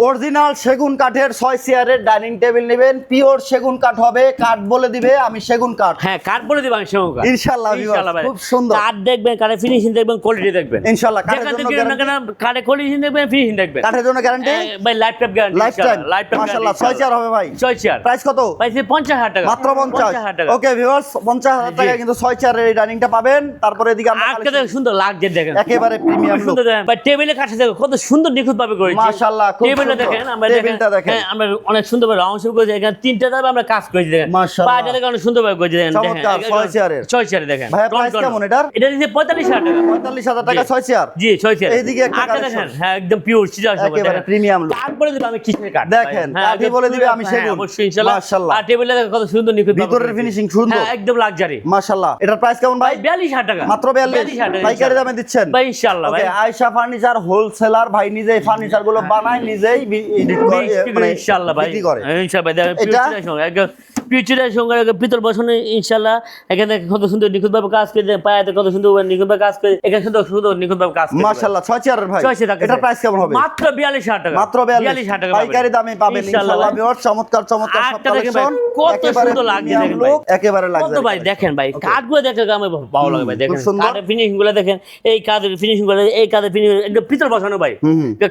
Original সেগুন কাঠের 6 চেয়ারের ডাইনিং টেবিল নেবেন, পিওর সেগুন কাঠ হবে, কাঠ বলে দিবে আমি সেগুন কাঠ। হ্যাঁ, কাঠ বলে দিবেন সেগুন কাঠ ইনশাআল্লাহ ভাই। খুব সুন্দর কাঠ দেখবেন, কাঠের ফিনিশিং দেখবেন, কোয়ালিটি দেখবেন ইনশাআল্লাহ। কাঠের জন্য কাঠের কোয়ালিটি দেখবেন, ফিনিশিং দেখবেন। কাঠের জন্য গ্যারান্টি ভাই life time guarantee, life time মাশাআল্লাহ। 6 চেয়ার হবে ভাই, 6 চেয়ার প্রাইস কত? ভাই 50,000 টাকা, মাত্র 50,000 টাকা। ওকে ভিউয়ার্স, 50,000 টাকায় কিন্তু 6 চেয়ারের এই ডাইনিংটা পাবেন। তারপরে এদিকে আমরা আজকে দেখেন সুন্দর লাগছে, দেখেন একেবারে প্রিমিয়াম লুক। সুন্দর দেখেন ভাই, টেবিলে কাঠে দেখো কত সুন্দর নিখুঁত ভাবে করেছি মাশাআল্লাহ। খুব টেবিলে সুন্দর দেখেন, আমরা টেবিলটা দেখেন, হ্যাঁ, আমরা অনেক সুন্দর ভাবে রাউন্ড শেপ করেছি। এখানে 3টা ধাপে আমরা কাজ করেছি, দেখেন মাশাআল্লাহ। পাটা দেখেন অনেক সুন্দর ভাবে করেছি, দেখেন চমৎকার। 6 চেয়ারের 6 চেয়ারে দেখেন ভাই প্রাইস কেমন এটার? এটা দিচ্ছে 45,000 টাকা। 45,000 টাকা 6 চেয়ার। জি 6 চেয়ার। এইদিকে একটা আটটা কালেকশন দেখেন, হ্যাঁ একদম পিওর সিজার সব একেবারে প্রিমিয়াম লুক। তারপরে দিবে আমি কিসের কাঠ দেখেন, কাঠই বলে দিবে আমি সেগুন। অবশ্যই ইনশাআল্লাহ। মাশাআল্লাহ। আর টেবিলে দেখো কত সুন্দর নিখুঁত ভাবে ভিতরের করেছি। ফিনিশিং সুন্দর, হ্যাঁ একদম লাক্সারি মাশাআল্লাহ। এটার প্রাইস কেমন ভাই? 42,000 টাকা, মাত্র 42,000 টাকা পাইকারি দামে দিচ্ছেন ভাই ইনশাআল্লাহ। ভাই ওকে, আয়েশা ফার্নিচার হোলসেলার ভাই নিজেই ফার্নিচার গুলো বানায়, নিজেই এডিট করে, মানে ইনশাআল্লাহ ভাই বিক্রি করে। ইনশাআল্লাহ ভাই। এটা ফিউচারের সঙ্গে পিতল বসানো ইনশাআল্লাহ। এখানে কত সুন্দর নিখুঁত ভাবে কাজ করে, পায়াতে কত সুন্দর নিখুঁত ভাবে কাজ করে, এখানে সুন্দর সুন্দর নিখুঁত ভাবে কাজ করে মাশাআল্লাহ। 6 চেয়ারের ভাই, 6 চেয়ার। এটার প্রাইস কেমন হবে? মাত্র 42,000 টাকা, মাত্র 42,000 টাকা পাইকারি দামে পাবেন ইনশাআল্লাহ। ভিউয়ার্স চমৎকার চমৎকার সব আটটা দেখেন ভাই, কালেকশন, কত একেবারে সুন্দর লাগছে প্রিমিয়াম দেখেন ভাই। লুক, একেবারে কত লাগছে ভাই দেখেন ভাই, কাঠগুলো দেখে আমার ভালো লাগে ভাই। দেখেন খুব সুন্দর। কাঠের ফিনিশিং গুলো দেখেন, এই কাঠের ফিনিশিং গুলো, এই কাঠের ফিনিশিং একদম পিতল বসানো ভাই।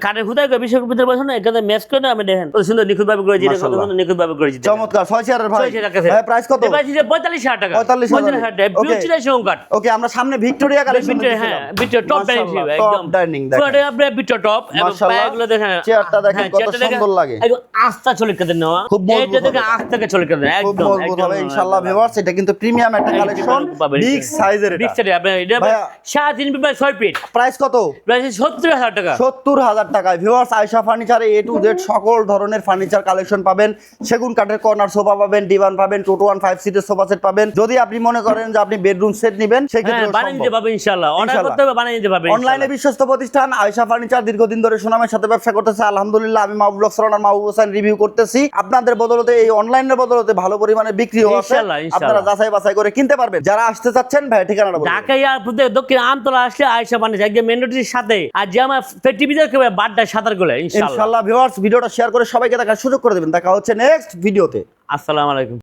কাঠের হুদায় বিশেষ পিতল বসানো, এখানে ম্যাচ করে আমি দেখেন কত সুন্দর নিখুঁত ভাবে করেছি, কত সুন্দর নিখুঁত ভাবে করেছি। চমৎকার। 6 চেয়ারের ভাই, 6 চেয়ার ভাই প্রাইস কত? 45,000 টাকা, 45,000 টাকা। ফিউচারের সঙ্গে কাঠ। ওকে, আমরা সামনে ভিক্টোরিয়া কালেকশন ভিক্টোরিয়া, হ্যাঁ ভিক্টোরিয়া টপ ডাইনিং টেবিল একদম ডাইনিং পুরো দেখেন আপনার ভিক্টোরিয়া টপ এবং মাশাআল্লাহ। পায়াগুলো দেখেন, চেয়ারটা দেখেন হ্যাঁ, কত চেয়ারটা দেখেন, সুন্দর লাগে। একদম আস্থা চলে কেটে নেওয়া, খুব মজবুত এটা দেখেন হবে। আস্থাকে চলে কেটে খুব একদম মজবুত হবে ইনশাআল্লাহ। ভিউয়ার্স এটা কিন্তু প্রিমিয়াম একটা কালেকশন, বিগ সাইজের বিগ এটা। সাইজের আপনার এটা ভাইয়া, 3.5 ফিট বাই 6 ফিট, প্রাইস কত? প্রাইস 70,000 টাকা। 70,000 টাকায় ভিউয়ার্স আয়েশা ফার্নিচারে A to Z সকল ধরনের ফার্নিচার কালেকশন পাবেন। সেগুন কাঠের কর্নার সোফা পাবেন, ডিভান পাবেন, 2 to 1 5 সিটের সোফা সেট পাবেন। যদি আপনি মনে করেন যে আপনি বেডরুম সেট নেবেন, সেই হ্যাঁ ক্ষেত্রে বানিয়ে দিতে পারবেন ইনশাআল্লাহ, অর্ডার করতে হবে বানিয়ে দিতে পারবেন অনলাইনে বিশ্বস্ত প্রতিষ্ঠান আয়েশা ফার্নিচার দীর্ঘদিন ধরে সুনামের সাথে ব্যবসা করতেছে আলহামদুলিল্লাহ। আমি মাহবুব ব্লগস রানার মাহবুব হোসেন রিভিউ করতেছি। আপনাদের বদলতে এই অনলাইনের বদলতে ভালো পরিমাণে বিক্রি হচ্ছে, ইনশাআল্লাহ, ইনশাআল্লাহ। আপনারা যাচাই বাছাই করে কিনতে পারবেন। যারা আসতে চাচ্ছেন ভাই ঠিকানাটা বলুন। ঢাকা এয়ারপোর্ট থেকে দক্ষিণ আমতলা আসলে আয়েশা ফার্নিচার একদম মেন রোডের সাথে, আর যে আমার টিভিতে কেবল বাড্ডা সাঁতার গোলে ইনশাআল্লাহ। ইনশাআল্লাহ ভিউয়ার্স ভিডিওটা শেয়ার করে সবাইকে দেখার সুযোগ করে দেবেন। দেখা হচ্ছে নেক্সট ভিডিওতে। আসসালামু আলাইকুম।